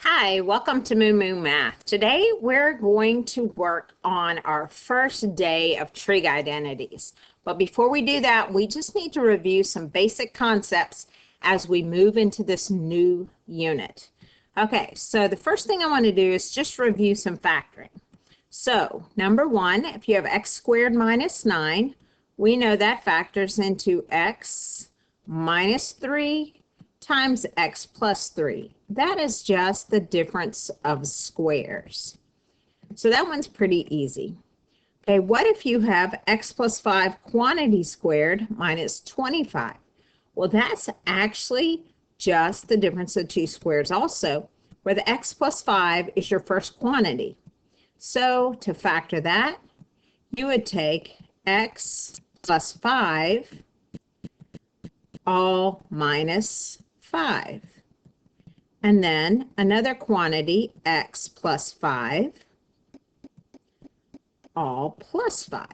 Hi, welcome to MooMooMath. Today we're going to work on our first day of trig identities. But before we do that, we just need to review some basic concepts as we move into this new unit. Okay, so the first thing I want to do is just review some factoring. So, number one, if you have x squared minus 9, we know that factors into x minus 3 times x plus 3. That is just the difference of squares. So that one's pretty easy. Okay, what if you have x plus 5 quantity squared minus 25? Well, that's actually just the difference of two squares also, where the x plus 5 is your first quantity. So to factor that, you would take x plus 5 all minus 5. And then another quantity, x plus 5, all plus 5.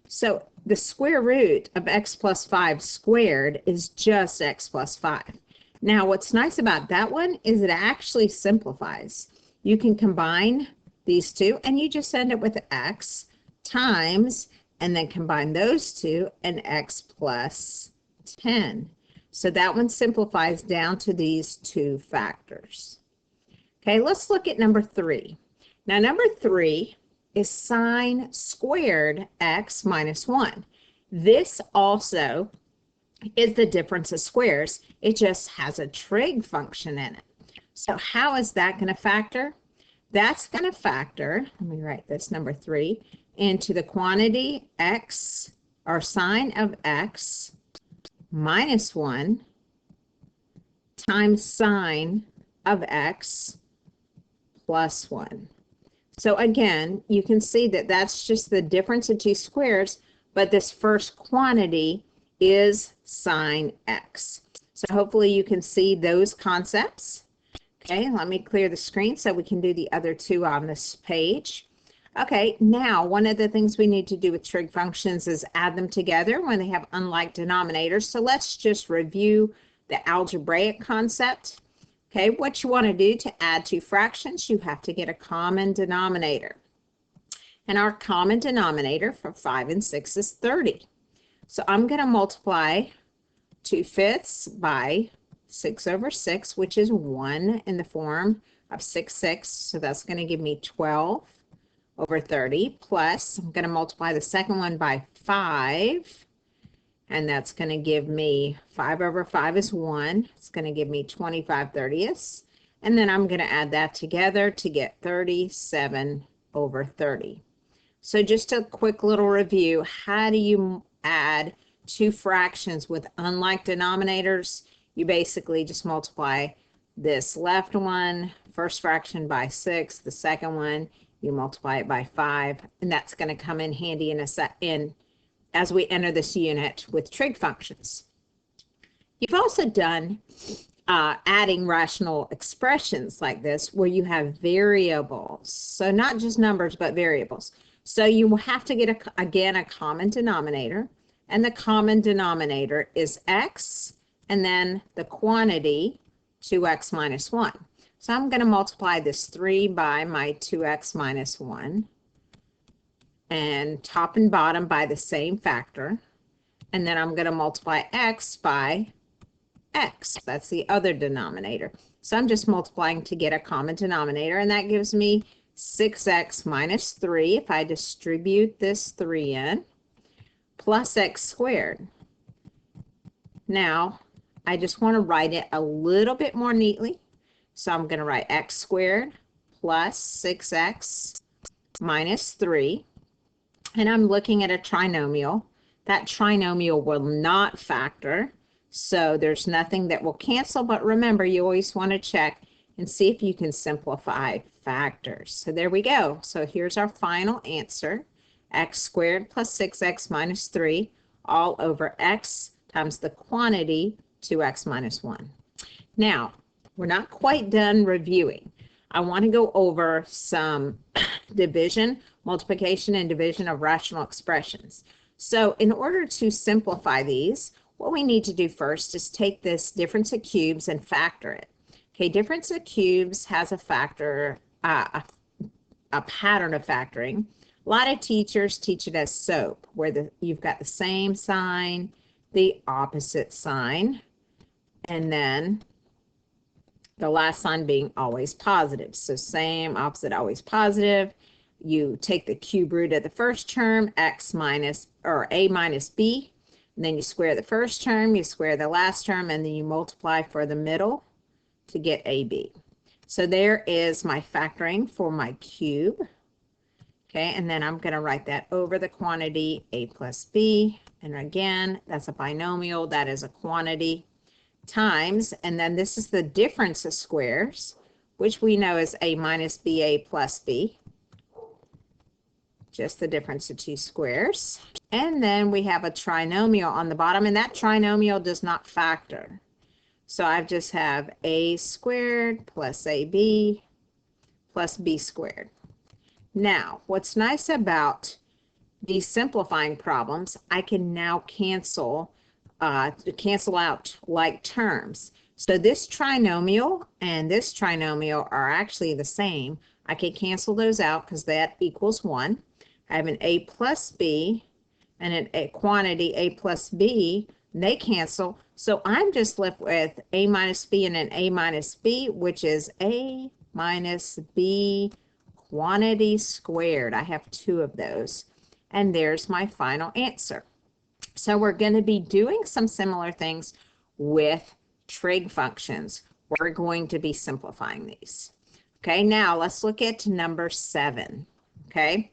So the square root of x plus 5 squared is just x plus 5. Now what's nice about that one is it actually simplifies. You can combine these two and you just end up with x times and then combine those two and x plus 10. So that one simplifies down to these two factors. Okay, let's look at number 3. Now number 3 is sine squared x minus 1. This also is the difference of squares. It just has a trig function in it. So how is that going to factor? That's going to factor, let me write this, number 3, into the quantity x, or sine of x, minus 1 times sine of x plus 1. So again, you can see that that's just the difference of two squares, but this first quantity is sine x. So hopefully you can see those concepts. Okay, let me clear the screen so we can do the other two on this page. Okay, now one of the things we need to do with trig functions is add them together when they have unlike denominators. So let's just review the algebraic concept. Okay, what you want to do to add two fractions, you have to get a common denominator. And our common denominator for 5 and 6 is 30. So I'm going to multiply 2/5 by 6 over 6, which is 1 in the form of 6/6. So that's going to give me 12 over 30, plus I'm going to multiply the second one by 5, and that's going to give me 5 over 5 is 1. It's going to give me 25/30ths, and then I'm going to add that together to get 37 over 30. So just a quick little review. How do you add two fractions with unlike denominators? You basically just multiply this left one, first fraction, by 6, the second one you multiply it by 5, and that's going to come in handy as we enter this unit with trig functions. You've also done adding rational expressions like this where you have variables. So not just numbers, but variables. So you will have to get, again, a common denominator, and the common denominator is x, and then the quantity 2x minus 1. So I'm going to multiply this 3 by my 2x minus 1, and top and bottom by the same factor, and then I'm going to multiply x by x. That's the other denominator. So I'm just multiplying to get a common denominator, and that gives me 6x minus 3 if I distribute this 3 in, plus x squared. Now, I just want to write it a little bit more neatly. So I'm going to write x squared plus 6x minus 3. And I'm looking at a trinomial. That trinomial will not factor. So there's nothing that will cancel. But remember, you always want to check and see if you can simplify factors. So there we go. So here's our final answer. X squared plus 6x minus 3 all over x times the quantity 2x minus 1. Now, we're not quite done reviewing. I want to go over some division, multiplication, and division of rational expressions. So in order to simplify these, what we need to do first is take this difference of cubes and factor it. Okay, difference of cubes has a factor, a pattern of factoring. A lot of teachers teach it as SOAP, where you've got the same sign, the opposite sign, and then the last sign being always positive. So same, opposite, always positive. You take the cube root of the first term, x minus, or a minus b, and then you square the first term, you square the last term, and then you multiply for the middle to get AB. So there is my factoring for my cube. Okay, and then I'm going to write that over the quantity a plus b. And again, that's a binomial. That is a quantity times. And then this is the difference of squares, which we know is a minus ba plus b. Just the difference of two squares. And then we have a trinomial on the bottom, and that trinomial does not factor. So I just have a squared plus ab plus b squared. Now, what's nice about these simplifying problems, I can now cancel out like terms. So this trinomial and this trinomial are actually the same. I can cancel those out because that equals 1. I have an a plus b and a quantity a plus b. They cancel. So I'm just left with a minus b and an a minus b, which is a minus b quantity squared. I have 2 of those. And there's my final answer. So we're going to be doing some similar things with trig functions. We're going to be simplifying these. Okay, now let's look at number 7. Okay,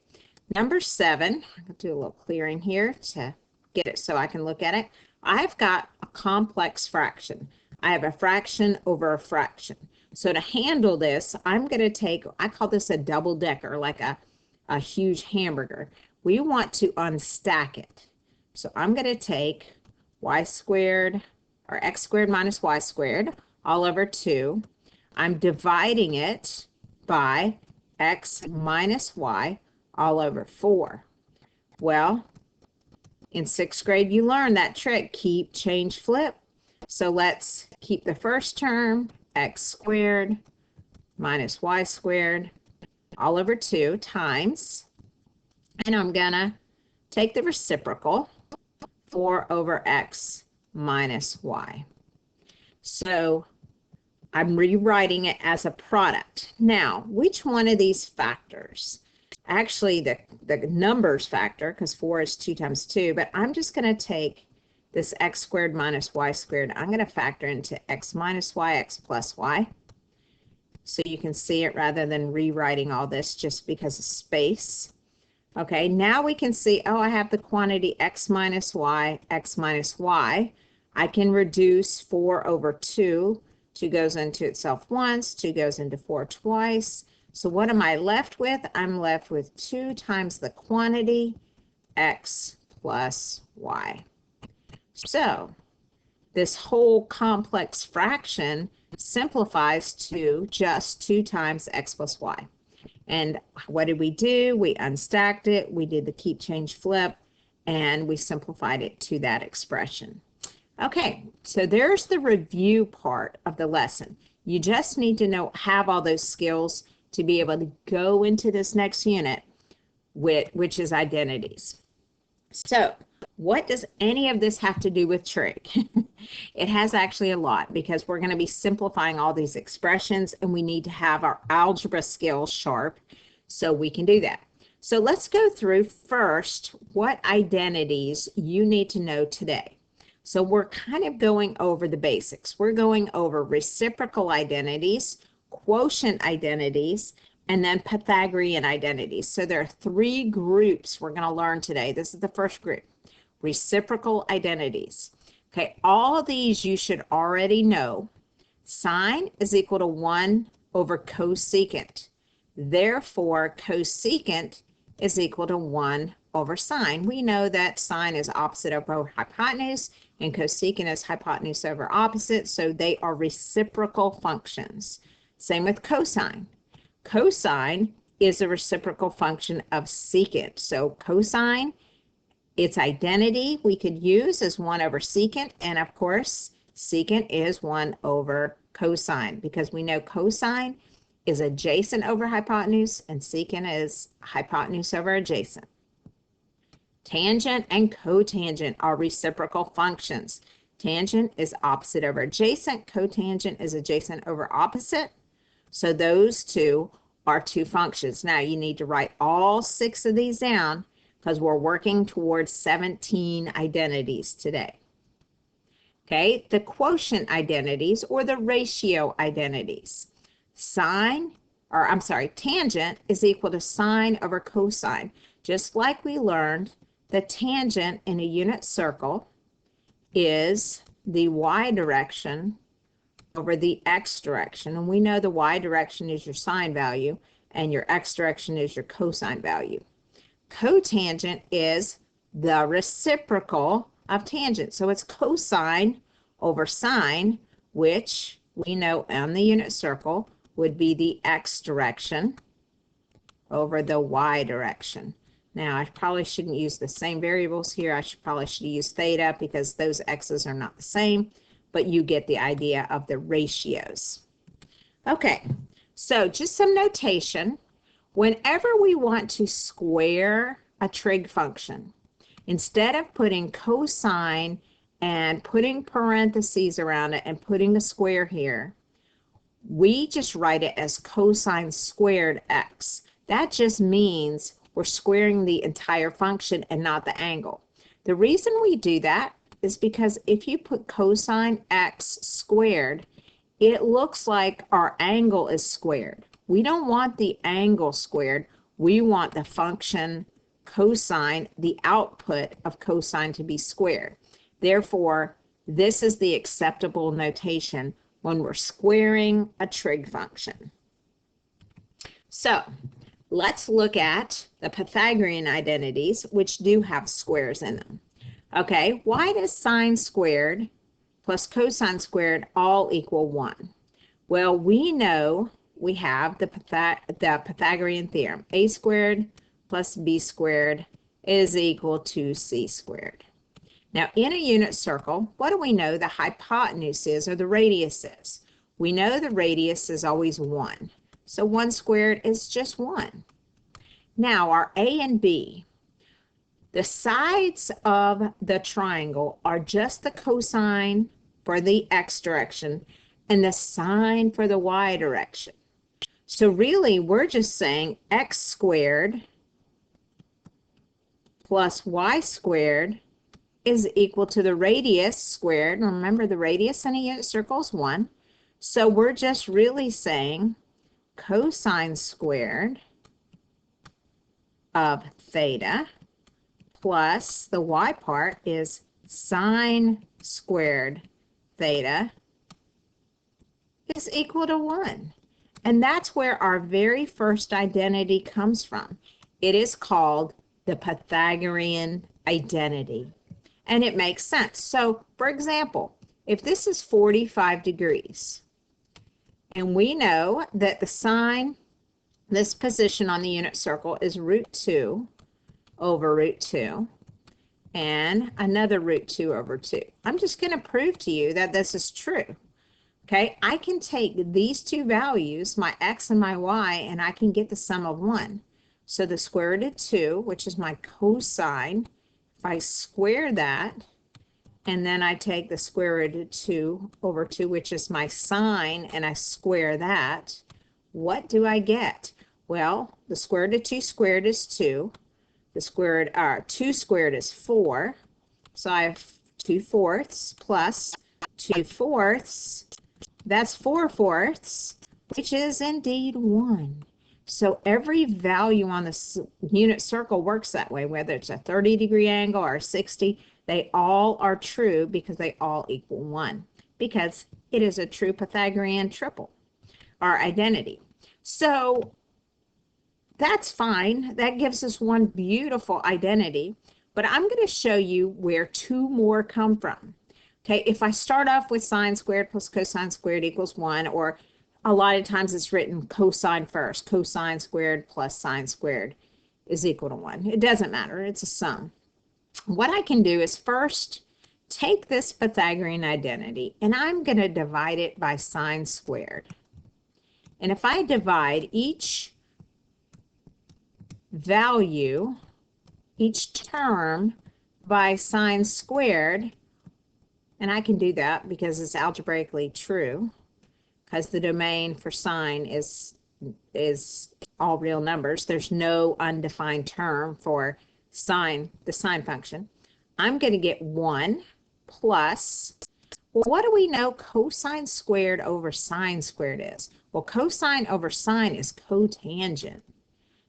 number 7, I'll do a little clearing here to get it so I can look at it. I've got a complex fraction. I have a fraction over a fraction. So to handle this, I'm going to take, I call this a double decker, like a huge hamburger. We want to unstack it. So I'm going to take y squared, or x squared minus y squared, all over 2. I'm dividing it by x minus y, all over 4. Well, in 6th grade, you learned that trick, keep, change, flip. So let's keep the first term, x squared minus y squared, all over 2 times, and I'm going to take the reciprocal, 4 over x minus y. So I'm rewriting it as a product. Now, which one of these factors? Actually, the numbers factor, because 4 is 2 times 2, but I'm just going to take this x squared minus y squared. I'm going to factor into x minus y, x plus y. So you can see it rather than rewriting all this just because of space. Okay, now we can see, oh, I have the quantity x minus y, x minus y. I can reduce 4 over 2. 2 goes into itself once, 2 goes into 4 twice. So what am I left with? I'm left with 2 times the quantity x plus y. So this whole complex fraction simplifies to just 2 times x plus y. And what did we do? We unstacked it, we did the keep, change, flip, and we simplified it to that expression. Okay, so there's the review part of the lesson. You just need to have all those skills to be able to go into this next unit, which is identities. So what does any of this have to do with trig? It has actually a lot, because we're going to be simplifying all these expressions, and we need to have our algebra skills sharp so we can do that. So let's go through first what identities you need to know today. So we're kind of going over the basics. We're going over reciprocal identities, quotient identities, and then Pythagorean identities. So there are 3 groups we're going to learn today. This is the first group, reciprocal identities. Okay, all of these you should already know. Sine is equal to 1 over cosecant. Therefore, cosecant is equal to 1 over sine. We know that sine is opposite over hypotenuse, and cosecant is hypotenuse over opposite, so they are reciprocal functions. Same with cosine. Cosine is a reciprocal function of secant. So cosine, its identity we could use as 1 over secant, and of course, secant is 1 over cosine, because we know cosine is adjacent over hypotenuse and secant is hypotenuse over adjacent. Tangent and cotangent are reciprocal functions. Tangent is opposite over adjacent. Cotangent is adjacent over opposite. So those two are two functions. Now you need to write all 6 of these down because we're working towards 17 identities today. Okay, the quotient identities or the ratio identities. Tangent is equal to sine over cosine. Just like we learned, the tangent in a unit circle is the y direction over the x direction. And we know the y direction is your sine value and your x direction is your cosine value. Cotangent is the reciprocal of tangent. So it's cosine over sine, which we know on the unit circle would be the x direction over the y direction. Now, I probably shouldn't use the same variables here. I probably should use theta because those x's are not the same, but you get the idea of the ratios. Okay, so just some notation. Whenever we want to square a trig function, instead of putting cosine and putting parentheses around it and putting a square here, we just write it as cosine squared x. That just means we're squaring the entire function and not the angle. The reason we do that is because if you put cosine x squared, it looks like our angle is squared. We don't want the angle squared. We want the function cosine, the output of cosine, to be squared. Therefore, this is the acceptable notation when we're squaring a trig function. So let's look at the Pythagorean identities, which do have squares in them. Okay, why does sine squared plus cosine squared all equal 1? Well, we know we have the Pythagorean theorem. A squared plus b squared is equal to c squared. Now, in a unit circle, what do we know the hypotenuse is, or the radius is? We know the radius is always 1. So 1 squared is just 1. Now, our A and B, the sides of the triangle are just the cosine for the x direction and the sine for the y direction. So really, we're just saying x squared plus y squared is equal to the radius squared. Remember, the radius in a unit circle is 1. So we're just really saying cosine squared of theta plus the y part is sine squared theta is equal to 1. And that's where our very first identity comes from. It is called the Pythagorean identity. And it makes sense. So, for example, if this is 45 degrees, and we know that the sine, this position on the unit circle is root 2 over root 2, and another root 2 over 2. I'm just going to prove to you that this is true. Okay, I can take these two values, my x and my y, and I can get the sum of 1. So the square root of 2, which is my cosine, if I square that, and then I take the square root of 2 over 2, which is my sine, and I square that, what do I get? Well, the square root of 2 squared is 2. The square root, 2 squared is 4. So I have 2 fourths plus 2 fourths. That's 4 fourths, which is indeed 1. So every value on this unit circle works that way, whether it's a 30-degree angle or a 60, they all are true because they all equal 1, because it is a true Pythagorean triple, or identity. So that's fine. That gives us one beautiful identity, but I'm going to show you where 2 more come from. Okay, if I start off with sine squared plus cosine squared equals 1, or a lot of times it's written cosine first, cosine squared plus sine squared is equal to 1. It doesn't matter, it's a sum. What I can do is first take this Pythagorean identity and I'm going to divide it by sine squared. And if I divide each value, each term by sine squared, and I can do that because it's algebraically true, because the domain for sine is all real numbers. There's no undefined term for sine, the sine function. I'm going to get 1 plus, well, what do we know cosine squared over sine squared is? Well, cosine over sine is cotangent.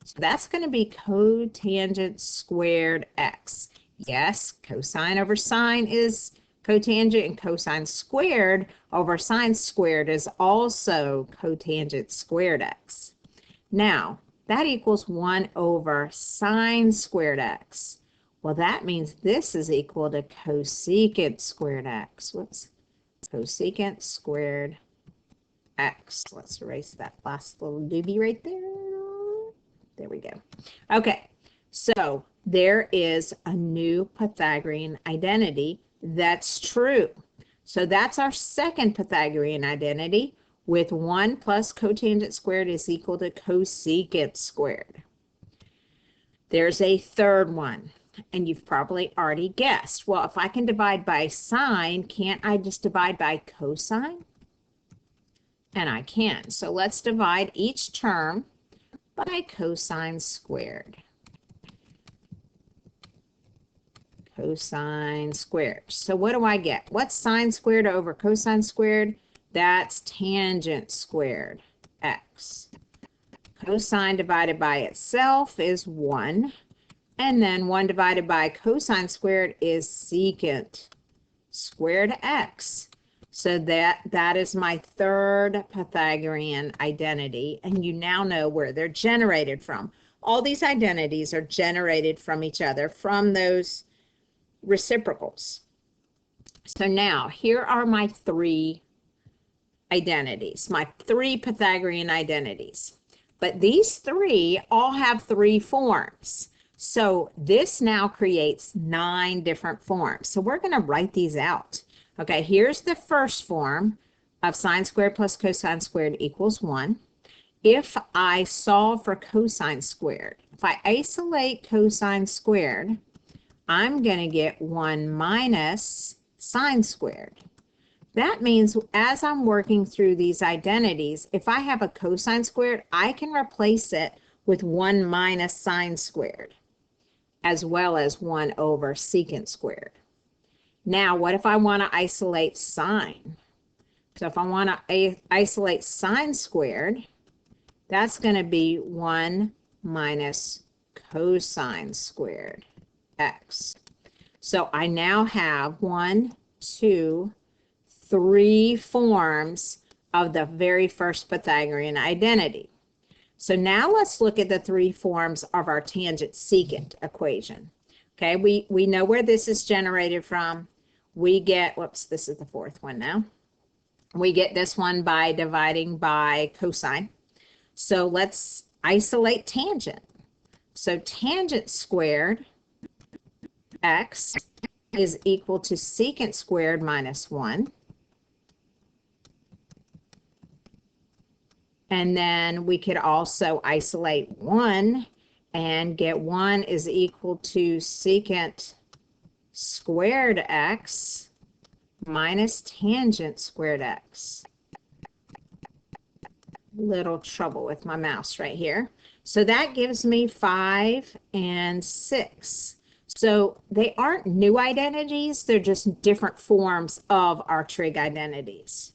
So that's going to be cotangent squared x. Yes, cosine over sine is cotangent, and cosine squared over sine squared is also cotangent squared x. Now, that equals 1 over sine squared x. Well, that means this is equal to cosecant squared x. Whoops. Cosecant squared x. Let's erase that last little doobie right there. There we go. Okay, so there is a new Pythagorean identity that's true. So that's our second Pythagorean identity, with 1 plus cotangent squared is equal to cosecant squared. There's a third one, and you've probably already guessed. Well, if I can divide by sine, can't I just divide by cosine? And I can. So let's divide each term by cosine squared. Cosine squared. So what do I get? What's sine squared over cosine squared? That's tangent squared x. Cosine divided by itself is 1. And then 1 divided by cosine squared is secant squared x. So that is my third Pythagorean identity, and you now know where they're generated from. All these identities are generated from each other, from those reciprocals. So now, here are my 3 identities, my 3 Pythagorean identities. But these 3 all have 3 forms. So this now creates 9 different forms. So we're going to write these out. Okay, here's the first form of sine squared plus cosine squared equals 1. If I solve for cosine squared, if I isolate cosine squared, I'm going to get 1 minus sine squared. That means as I'm working through these identities, if I have a cosine squared, I can replace it with 1 minus sine squared, as well as 1 over secant squared. Now, what if I want to isolate sine? So if I want to isolate sine squared, that's going to be 1 minus cosine squared x. So I now have 1, 2, 3 forms of the very first Pythagorean identity. So now let's look at the 3 forms of our tangent secant equation. Okay, we know where this is generated from. We get, whoops, this is the 4th one now. We get this one by dividing by cosine. So let's isolate tangent. So tangent squared x is equal to secant squared minus 1. And then we could also isolate 1 and get 1 is equal to secant squared x minus tangent squared x. Little trouble with my mouse right here. So that gives me 5 and 6. So they aren't new identities, they're just different forms of our trig identities.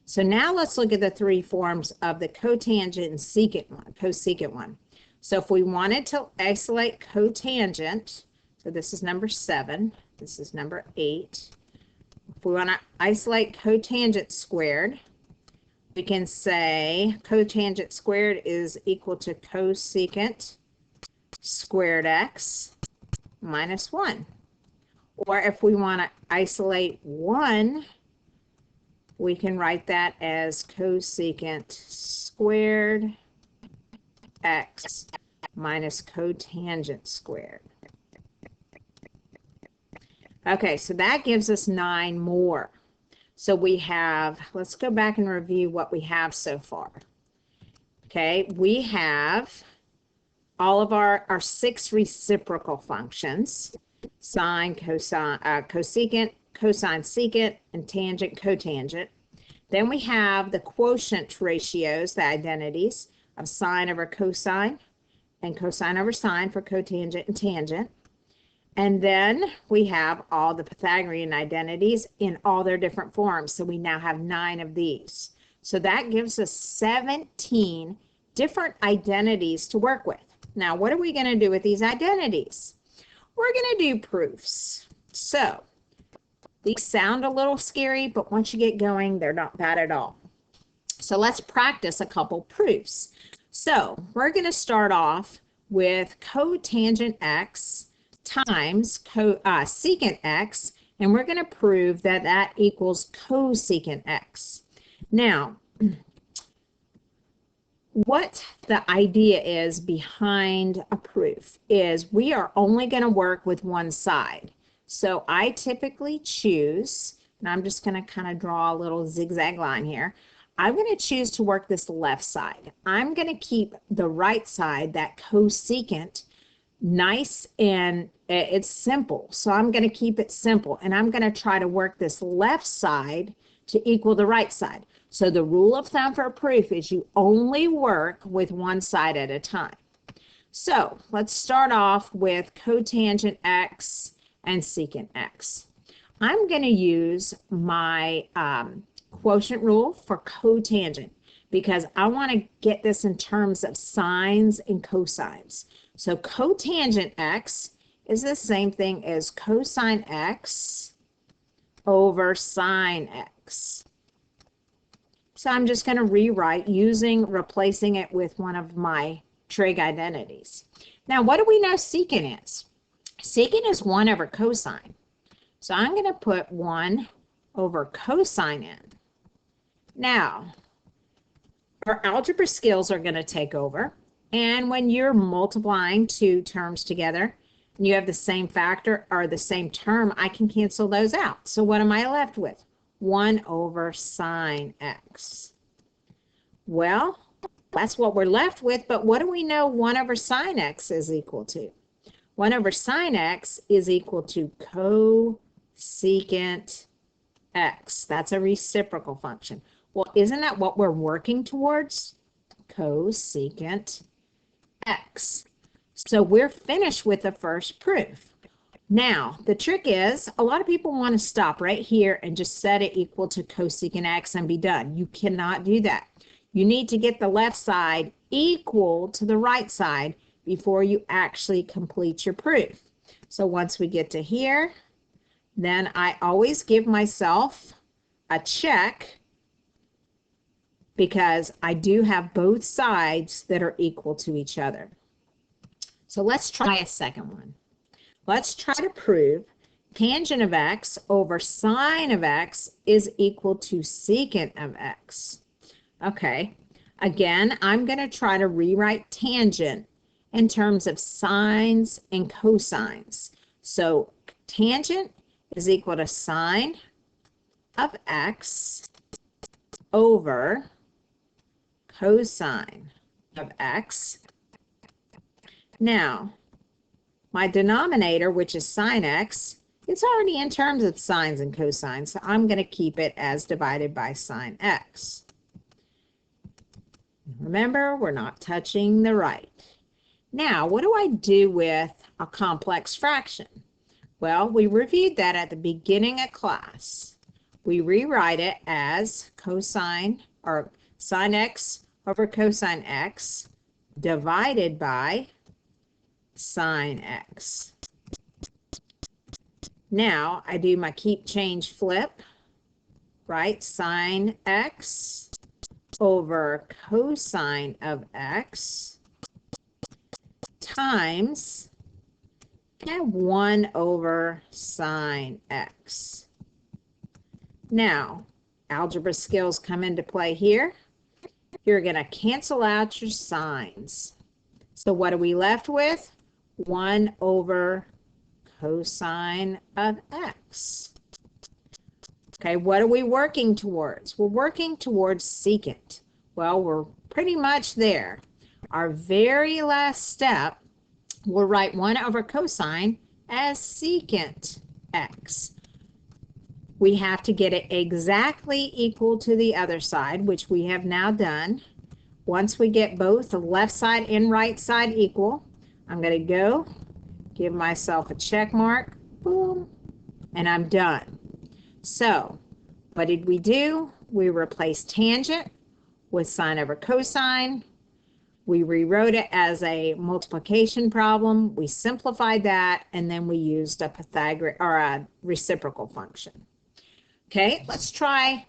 So now let's look at the 3 forms of the cotangent and secant one, cosecant one. So if we wanted to isolate cotangent, so this is number 7, this is number 8. If we want to isolate cotangent squared, we can say cotangent squared is equal to cosecant squared x minus 1. Or if we want to isolate 1, we can write that as cosecant squared x minus cotangent squared. Okay, so that gives us 9 more. So we have, let's go back and review what we have so far. Okay, we have all of our 6 reciprocal functions, sine, cosine, cosecant, cosine, secant, and tangent, cotangent. Then we have the quotient ratios, the identities of sine over cosine and cosine over sine for cotangent and tangent. And then we have all the Pythagorean identities in all their different forms. So we now have 9 of these. So that gives us 17 different identities to work with. Now, what are we going to do with these identities? We're going to do proofs. So these sound a little scary, but once you get going, they're not bad at all. So let's practice a couple proofs. So we're going to start off with cotangent x times secant x, and we're going to prove that that equals cosecant x. Now, what the idea is behind a proof is we are only going to work with one side. So I typically choose, and I'm just going to kind of draw a little zigzag line here. I'm going to choose to work this left side. I'm going to keep the right side, that cosecant, nice and it's simple. So I'm going to keep it simple, and I'm going to try to work this left side to equal the right side. So the rule of thumb for a proof is you only work with one side at a time. So let's start off with cotangent x and secant x. I'm going to use my quotient rule for cotangent because I want to get this in terms of sines and cosines. So cotangent x is the same thing as cosine x over sine x. So I'm just going to rewrite replacing it with one of my trig identities. Now, what do we know secant is? Secant is 1 over cosine. So I'm going to put 1 over cosine in. Now, our algebra skills are going to take over. And when you're multiplying 2 terms together, and you have the same factor or the same term, I can cancel those out. So what am I left with? 1 over sine x. Well, that's what we're left with, but what do we know 1 over sine x is equal to? 1 over sine x is equal to cosecant x. That's a reciprocal function. Well, isn't that what we're working towards? Cosecant x. So we're finished with the first proof. Now, the trick is a lot of people want to stop right here and just set it equal to cosecant x and be done. You cannot do that. You need to get the left side equal to the right side before you actually complete your proof. So once we get to here, then I always give myself a check because I do have both sides that are equal to each other. So let's try a second one. Let's try to prove tangent of x over sine of x is equal to secant of x. Okay, again, I'm going to try to rewrite tangent in terms of sines and cosines. So tangent is equal to sine of x over cosine of x. Now, my denominator, which is sine x, it's already in terms of sines and cosines, so I'm going to keep it as divided by sine x. Remember, we're not touching the right. Now, what do I do with a complex fraction? Well, we reviewed that at the beginning of class. We rewrite it as cosine or sine x over cosine x divided by sine x. Now I do my keep change flip, right? Sine x over cosine of x times 1 over sine x. Now, algebra skills come into play here. You're going to cancel out your sines. So what are we left with? 1 over cosine of x. Okay, what are we working towards? We're working towards secant. Well, we're pretty much there. Our very last step, we'll write 1 over cosine as secant x. We have to get it exactly equal to the other side, which we have now done. Once we get both the left side and right side equal, I'm going to go give myself a check mark, boom, and I'm done. So what did we do? We replaced tangent with sine over cosine. We rewrote it as a multiplication problem. We simplified that, and then we used a Pythagorean or a reciprocal function. Okay, let's try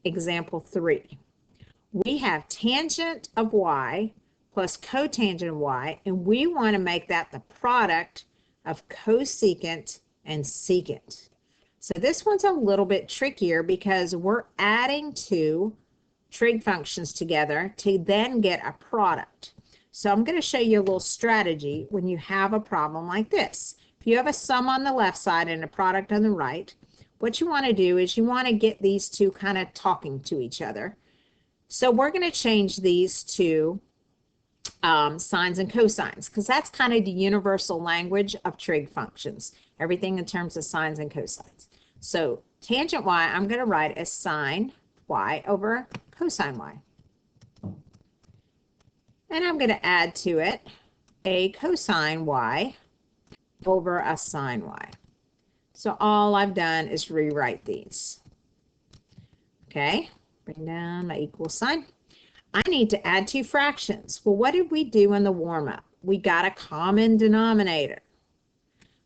example 3. We have tangent of y plus cotangent of y, and we want to make that the product of cosecant and secant. So this one's a little bit trickier because we're adding two trig functions together to then get a product. So I'm going to show you a little strategy when you have a problem like this. If you have a sum on the left side and a product on the right, what you want to do is you want to get these two kind of talking to each other. So we're going to change these to sines and cosines, because that's kind of the universal language of trig functions, everything in terms of sines and cosines. So tangent y, I'm going to write as sine y over cosine y. And I'm going to add to it a cosine y over a sine y. So all I've done is rewrite these. Okay, bring down my equal sign. I need to add two fractions. Well, what did we do in the warm-up? We got a common denominator.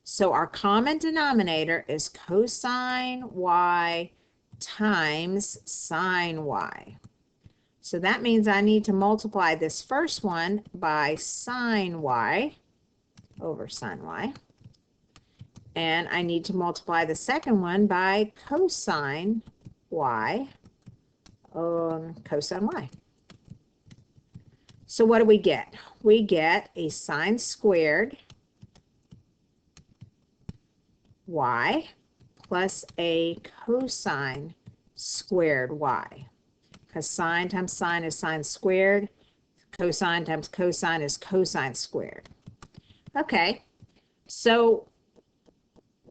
So our common denominator is cosine y times sine y. So that means I need to multiply this first one by sine y over sine y. And I need to multiply the second one by cosine y cosine y. So what do we get? We get a sine squared y plus a cosine squared y. Because sine times sine is sine squared. Cosine times cosine is cosine squared. Okay, so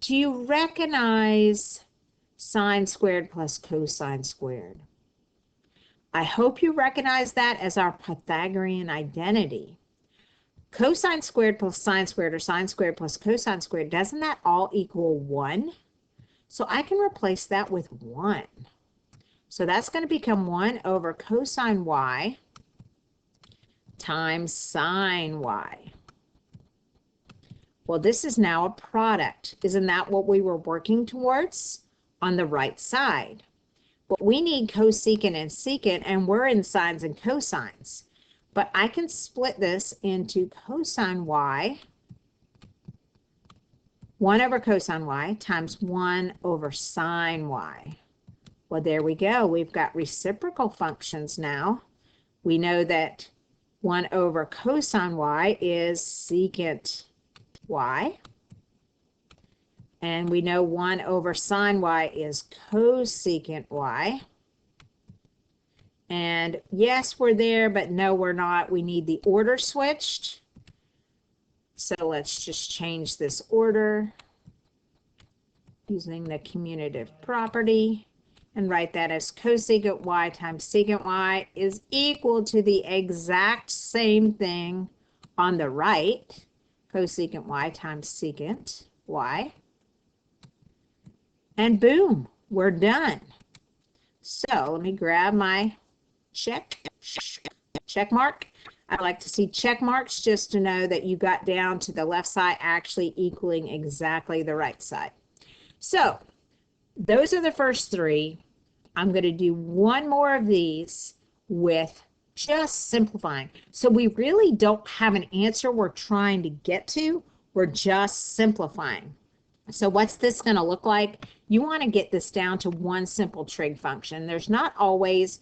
do you recognize sine squared plus cosine squared? I hope you recognize that as our Pythagorean identity. Cosine squared plus sine squared, or sine squared plus cosine squared, doesn't that all equal 1? So I can replace that with 1. So that's going to become 1 over cosine y times sine y. Well, this is now a product. Isn't that what we were working towards on the right side? But we need cosecant and secant, and we're in sines and cosines. But I can split this into cosine y, 1 over cosine y, times 1 over sine y. Well, there we go. We've got reciprocal functions now. We know that 1 over cosine y is secant y. And we know 1 over sine y is cosecant y. And yes, we're there, but no, we're not. We need the order switched. So let's just change this order using the commutative property and write that as cosecant y times secant y is equal to the exact same thing on the right, cosecant y times secant y. And boom, we're done. So let me grab my check mark. I like to see check marks just to know that you got down to the left side actually equaling exactly the right side. So those are the first 3. I'm going to do one more of these with just simplifying. So we really don't have an answer we're trying to get to. We're just simplifying. So what's this going to look like? You want to get this down to one simple trig function. There's not always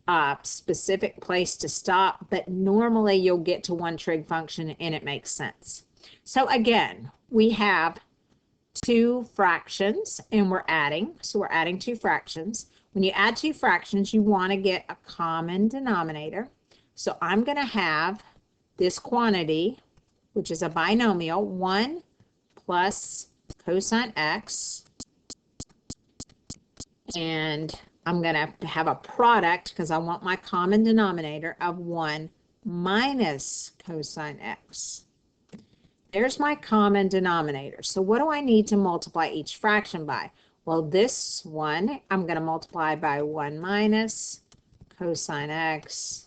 a specific place to stop, but normally you'll get to one trig function and it makes sense. So again, we have two fractions and we're adding. So we're adding two fractions. When you add two fractions, you want to get a common denominator. So I'm going to have this quantity, which is a binomial, 1 plus cosine x. And I'm going to have a product because I want my common denominator of 1 minus cosine x. There's my common denominator. So what do I need to multiply each fraction by? Well, this one, I'm going to multiply by 1 minus cosine x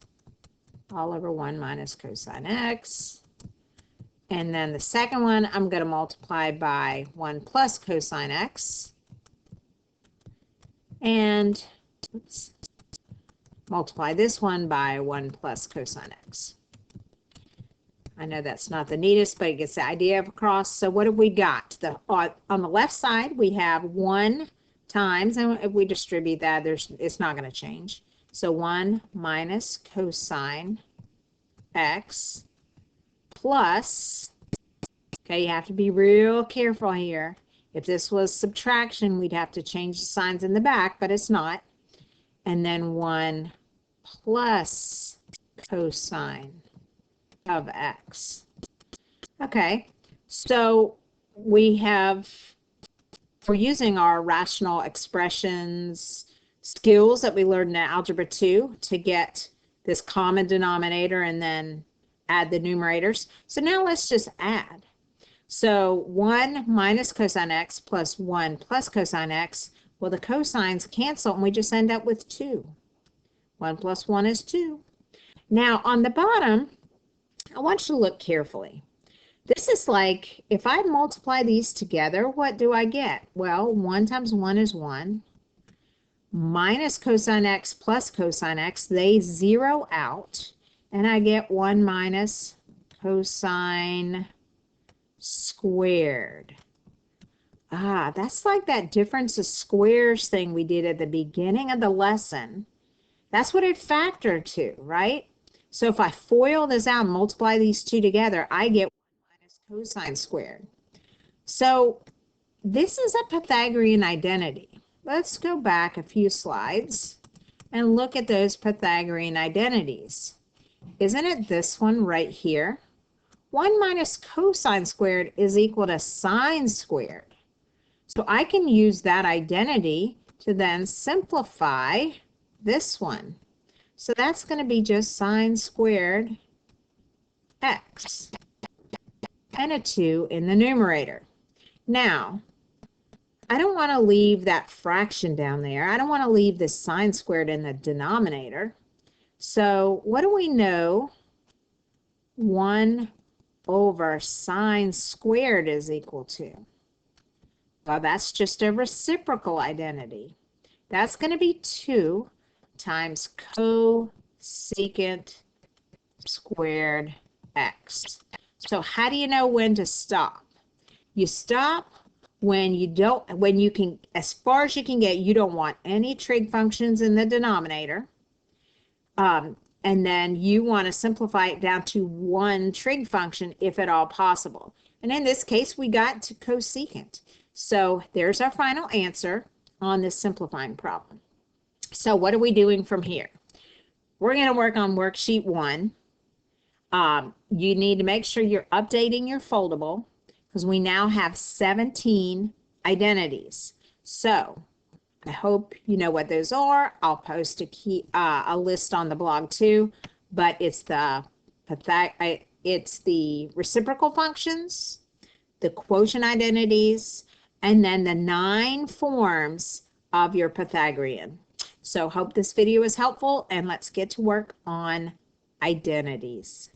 all over 1 minus cosine x. And then the second one, I'm going to multiply by 1 plus cosine x. And multiply this one by 1 plus cosine x. I know that's not the neatest, but it gets the idea of across. So what have we got? On the left side, we have 1 times, and if we distribute that, it's not going to change. So 1 minus cosine x plus, okay, you have to be real careful here. If this was subtraction, we'd have to change the signs in the back, but it's not. And then 1 plus cosine of x. Okay, so we're using our rational expressions skills that we learned in Algebra 2 to get this common denominator and then add the numerators. So now let's just add. So 1 minus cosine x plus 1 plus cosine x, well, the cosines cancel and we just end up with 2. 1 plus 1 is 2. Now on the bottom, I want you to look carefully. This is like, if I multiply these together, what do I get? Well, 1 times 1 is 1. Minus cosine x plus cosine x, they zero out. And I get 1 minus cosine squared. That's like that difference of squares thing we did at the beginning of the lesson. That's what it factored to, right? So if I FOIL this out and multiply these two together, I get 1 minus cosine squared. So this is a Pythagorean identity. Let's go back a few slides and look at those Pythagorean identities. Isn't it this one right here? 1 minus cosine squared is equal to sine squared. So I can use that identity to then simplify this one. So that's going to be just sine squared x and a 2 in the numerator. Now, I don't want to leave that fraction down there. I don't want to leave this sine squared in the denominator. So what do we know 1 over sine squared is equal to? Well, that's just a reciprocal identity. That's going to be 2 times cosecant squared x. So how do you know when to stop? You stop when you can, as far as you can get, you don't want any trig functions in the denominator. And then you want to simplify it down to one trig function if at all possible. And in this case, we got to cosecant. So there's our final answer on this simplifying problem. So what are we doing from here? We're going to work on worksheet 1. You need to make sure you're updating your foldable because we now have 17 identities. So I hope you know what those are. I'll post a list on the blog too, but it's the reciprocal functions, the quotient identities, and then the 9 forms of your Pythagorean. So hope this video is helpful, and let's get to work on identities.